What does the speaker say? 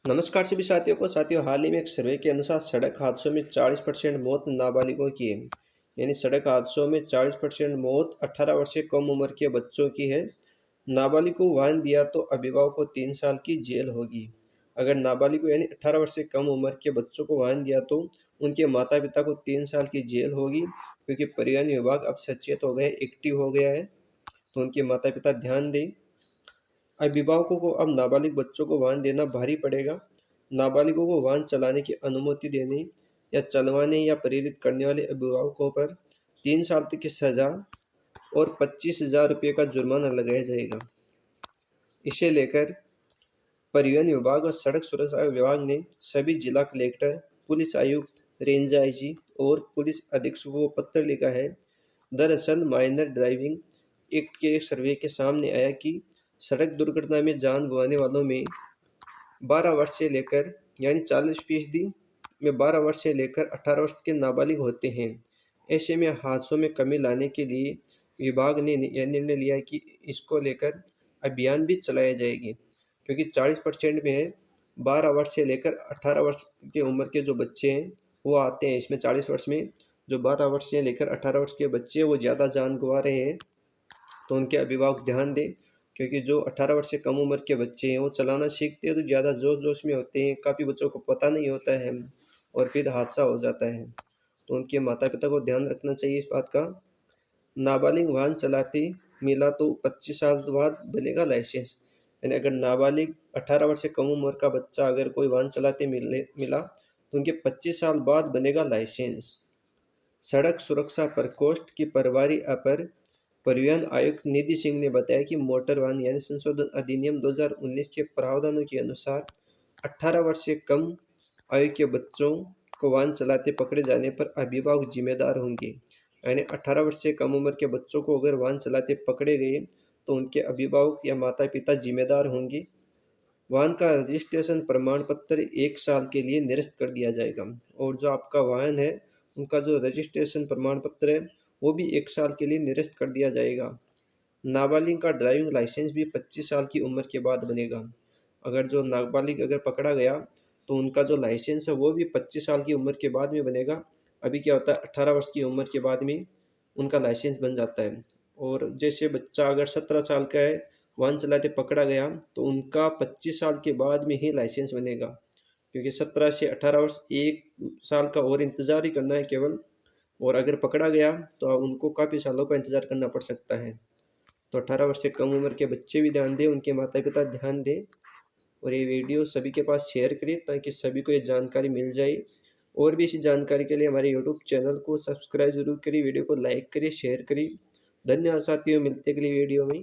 नमस्कार सभी साथियों, हाल ही में एक सर्वे के अनुसार सड़क हादसों में 40% मौत नाबालिगों की है। यानी सड़क हादसों में 40% मौत 18 वर्ष से कम उम्र के बच्चों की है। नाबालिग को वाहन दिया तो अभिभावक को 3 साल की जेल होगी। अगर नाबालिग को यानी 18 वर्ष से कम उम्र के बच्चों को वाहन दिया तो उनके माता पिता को 3 साल की जेल होगी। क्योंकि परिवहन विभाग अब सचेत हो गया, एक्टिव हो गया है, तो उनके माता पिता ध्यान दें। अभिभावकों को अब नाबालिग बच्चों को वाहन देना भारी पड़ेगा। नाबालिगों को वाहन चलाने की अनुमति देने या चलवाने या प्रेरित करने वाले अभिभावकों पर 3 साल तक की सजा और 25,000 रुपये का जुर्माना लगाया जाएगा। इसे लेकर परिवहन विभाग और सड़क सुरक्षा विभाग ने सभी जिला कलेक्टर, पुलिस आयुक्त, रेंज आईजी और पुलिस अधीक्षकों को पत्र लिखा है। दरअसल माइनर ड्राइविंग एक्ट के एक सर्वे के सामने आया कि सड़क दुर्घटना में जान गंवाने वालों में 12 वर्ष से लेकर यानी 40% में 12 वर्ष से लेकर 18 वर्ष के नाबालिग होते हैं। ऐसे में हादसों में कमी लाने के लिए विभाग ने यह निर्णय लिया कि इसको लेकर अभियान भी चलाया जाएगी। क्योंकि 40% में है 12 वर्ष से लेकर 18 वर्ष की उम्र के जो बच्चे हैं वो आते हैं इसमें। 40 वर्ष में जो 12 वर्ष से लेकर 18 वर्ष के बच्चे हैं वो ज़्यादा जान गंवा रहे हैं, तो उनके अभिभावक ध्यान दें। क्योंकि जो 18 वर्ष से कम उम्र के बच्चे हैं वो चलाना सीखते हैं तो ज़्यादा जोश जोश में होते हैं, काफ़ी बच्चों को पता नहीं होता है और फिर हादसा हो जाता है। तो उनके माता पिता को ध्यान रखना चाहिए इस बात का। नाबालिग वाहन चलाते मिला तो 25 साल बाद बनेगा लाइसेंस। यानी अगर नाबालिग 18 वर्ष से कम उम्र का बच्चा अगर कोई वाहन चलाते मिला तो उनके 25 साल बाद बनेगा लाइसेंस। सड़क सुरक्षा प्रकोष्ठ की प्रभारी अपर परिवहन आयुक्त निधि सिंह ने बताया कि मोटर वाहन यानी संशोधन अधिनियम 2019 के प्रावधानों के अनुसार 18 वर्ष से कम आयु के बच्चों को वाहन चलाते पकड़े जाने पर अभिभावक जिम्मेदार होंगे। यानी 18 वर्ष से कम उम्र के बच्चों को अगर वाहन चलाते पकड़े गए तो उनके अभिभावक या माता पिता जिम्मेदार होंगे। वाहन का रजिस्ट्रेशन प्रमाण पत्र 1 साल के लिए निरस्त कर दिया जाएगा और जो आपका वाहन है उनका जो रजिस्ट्रेशन प्रमाण पत्र है वो भी 1 साल के लिए निरस्त कर दिया जाएगा। नाबालिग का ड्राइविंग लाइसेंस भी 25 साल की उम्र के बाद बनेगा। अगर जो नाबालिग अगर पकड़ा गया तो उनका जो लाइसेंस है वो भी 25 साल की उम्र के बाद में बनेगा। अभी क्या होता है 18 वर्ष की उम्र के बाद में उनका लाइसेंस बन जाता है। और जैसे बच्चा अगर 17 साल का है वाहन चलाते पकड़ा गया तो उनका 25 साल के बाद में ही लाइसेंस बनेगा। क्योंकि 17 से 18 वर्ष 1 साल का और इंतज़ार ही करना है केवल, और अगर पकड़ा गया तो उनको काफ़ी सालों का इंतज़ार करना पड़ सकता है। तो 18 वर्ष से कम उम्र के बच्चे भी ध्यान दें, उनके माता पिता ध्यान दें और ये वीडियो सभी के पास शेयर करें ताकि सभी को ये जानकारी मिल जाए। और भी इसी जानकारी के लिए हमारे यूट्यूब चैनल को सब्सक्राइब जरूर करिए, वीडियो को लाइक करिए, शेयर करिए। धन्यवाद साथियों, मिलते हैं अगली वीडियो में।